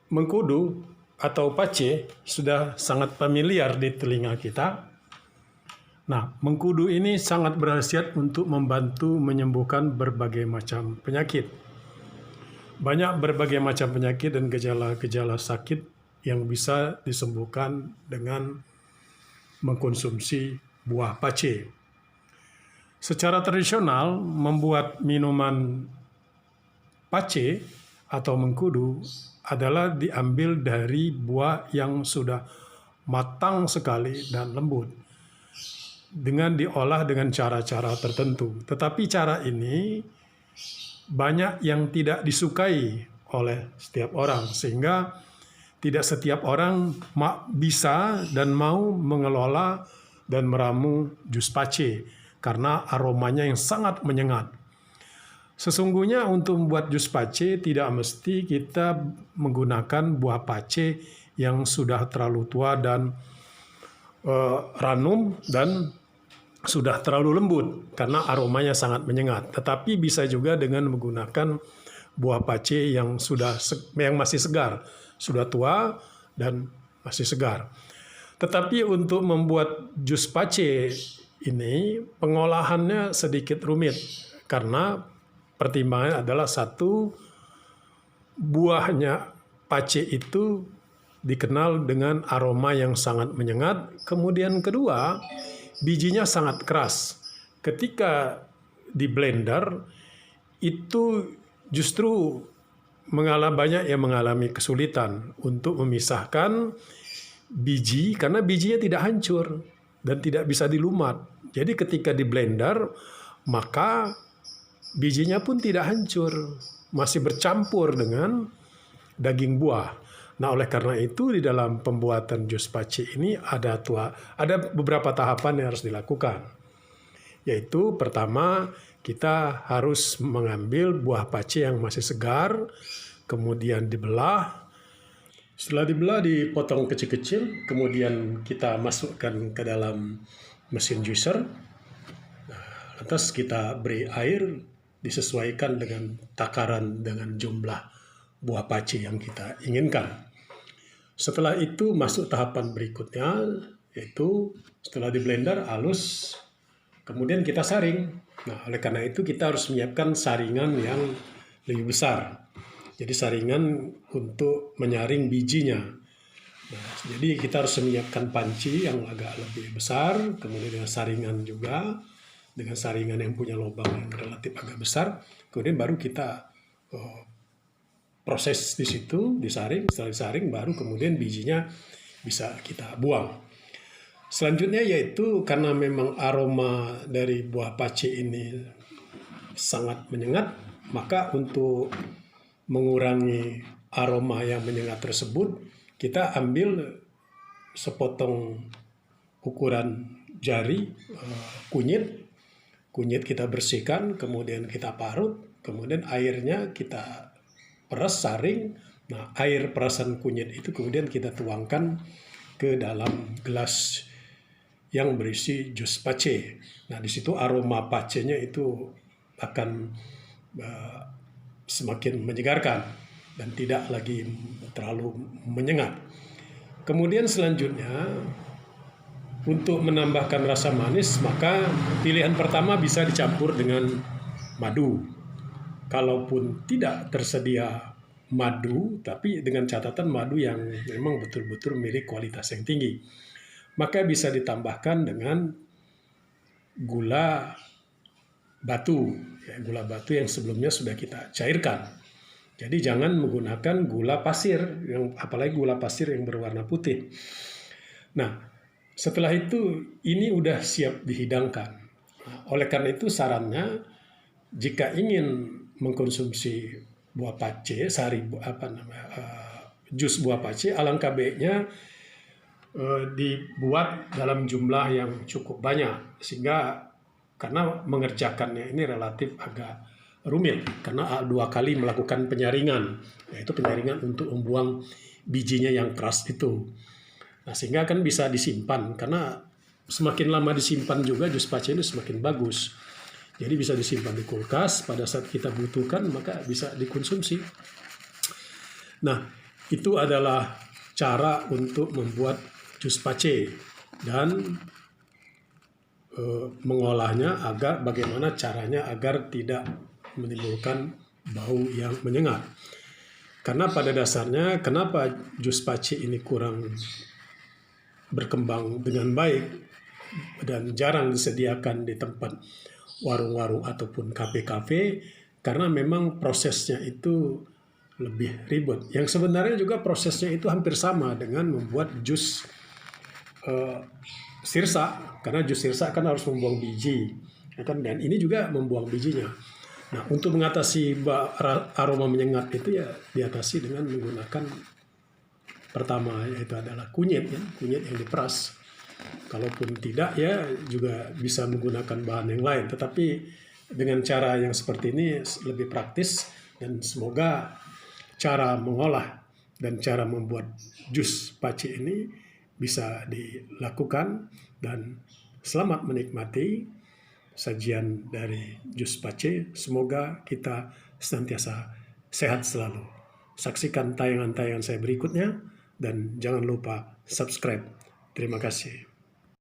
Mengkudu atau pace sudah sangat familiar di telinga kita. Nah, mengkudu ini sangat berkhasiat untuk membantu menyembuhkan berbagai macam penyakit. Banyak berbagai macam penyakit dan gejala-gejala sakit yang bisa disembuhkan dengan mengkonsumsi buah pace. Secara tradisional, membuat minuman pace atau mengkudu adalah diambil dari buah yang sudah matang sekali dan lembut dengan diolah dengan cara-cara tertentu. Tetapi cara ini banyak yang tidak disukai oleh setiap orang, sehingga tidak setiap orang bisa dan mau mengelola dan meramu jus pace karena aromanya yang sangat menyengat. Sesungguhnya untuk membuat jus pace tidak mesti kita menggunakan buah pace yang sudah terlalu tua dan ranum dan sudah terlalu lembut karena aromanya sangat menyengat. Tetapi bisa juga dengan menggunakan buah pace yang masih segar, sudah tua dan masih segar. Tetapi untuk membuat jus pace ini pengolahannya sedikit rumit karena pertimbangannya adalah satu, buahnya pace itu dikenal dengan aroma yang sangat menyengat. Kemudian kedua, bijinya sangat keras. Ketika di blender itu justru banyak yang mengalami kesulitan untuk memisahkan biji karena bijinya tidak hancur dan tidak bisa dilumat. Jadi ketika di blender maka bijinya pun tidak hancur, masih bercampur dengan daging buah. Nah, oleh karena itu di dalam pembuatan jus pace ini ada beberapa tahapan yang harus dilakukan. Yaitu pertama, kita harus mengambil buah pace yang masih segar, kemudian dibelah. Setelah dibelah dipotong kecil-kecil, kemudian kita masukkan ke dalam mesin juicer. Nah, lantas kita beri air disesuaikan dengan takaran dengan jumlah buah pace yang kita inginkan. Setelah itu masuk tahapan berikutnya, yaitu setelah di blender halus, kemudian kita saring. Nah, oleh karena itu kita harus menyiapkan saringan yang lebih besar. Jadi saringan untuk menyaring bijinya. Nah, jadi kita harus menyiapkan panci yang agak lebih besar, kemudian dengan saringan juga, dengan saringan yang punya lubang yang relatif agak besar, kemudian baru kita proses di situ, disaring. Setelah disaring baru kemudian bijinya bisa kita buang. Selanjutnya yaitu karena memang aroma dari buah pace ini sangat menyengat, maka untuk mengurangi aroma yang menyengat tersebut, kita ambil sepotong ukuran jari kunyit kita bersihkan, kemudian kita parut, kemudian airnya kita peras, saring. Nah, air perasan kunyit itu kemudian kita tuangkan ke dalam gelas yang berisi jus pace. Nah, di situ aroma pacenya itu akan semakin menyegarkan dan tidak lagi terlalu menyengat. Kemudian selanjutnya, untuk menambahkan rasa manis, maka pilihan pertama bisa dicampur dengan madu. Kalaupun tidak tersedia madu, tapi dengan catatan madu yang memang betul-betul milik kualitas yang tinggi, maka bisa ditambahkan dengan gula batu, gula batu yang sebelumnya sudah kita cairkan. Jadi jangan menggunakan gula pasir, apalagi gula pasir yang berwarna putih. Nah, setelah itu ini udah siap dihidangkan. Nah, oleh karena itu sarannya, jika ingin mengkonsumsi buah pace, jus buah pace, alangkah baiknya dibuat dalam jumlah yang cukup banyak, sehingga karena mengerjakannya ini relatif agak rumit karena 2 kali melakukan penyaringan, yaitu penyaringan untuk membuang bijinya yang keras itu. Nah, sehingga kan bisa disimpan, karena semakin lama disimpan juga jus pace itu semakin bagus. Jadi bisa disimpan di kulkas, pada saat kita butuhkan maka bisa dikonsumsi. Nah, Itu adalah cara untuk membuat jus pace dan mengolahnya bagaimana caranya agar tidak menimbulkan bau yang menyengat. Karena pada dasarnya kenapa jus pace ini kurang berkembang dengan baik dan jarang disediakan di tempat warung-warung ataupun kafe-kafe, karena memang prosesnya itu lebih ribet. Yang sebenarnya juga prosesnya itu hampir sama dengan membuat jus sirsa, karena jus sirsa kan harus membuang biji, ya kan? Dan ini juga membuang bijinya. Nah, untuk mengatasi aroma menyengat itu ya diatasi dengan menggunakan pertama yaitu adalah kunyit, ya, kunyit yang diperas. Kalaupun tidak ya juga bisa menggunakan bahan yang lain, tetapi dengan cara yang seperti ini lebih praktis dan semoga cara mengolah dan cara membuat jus pace ini bisa dilakukan, dan selamat menikmati sajian dari jus pace. Semoga kita senantiasa sehat selalu. Saksikan tayangan-tayangan saya berikutnya dan jangan lupa subscribe. Terima kasih.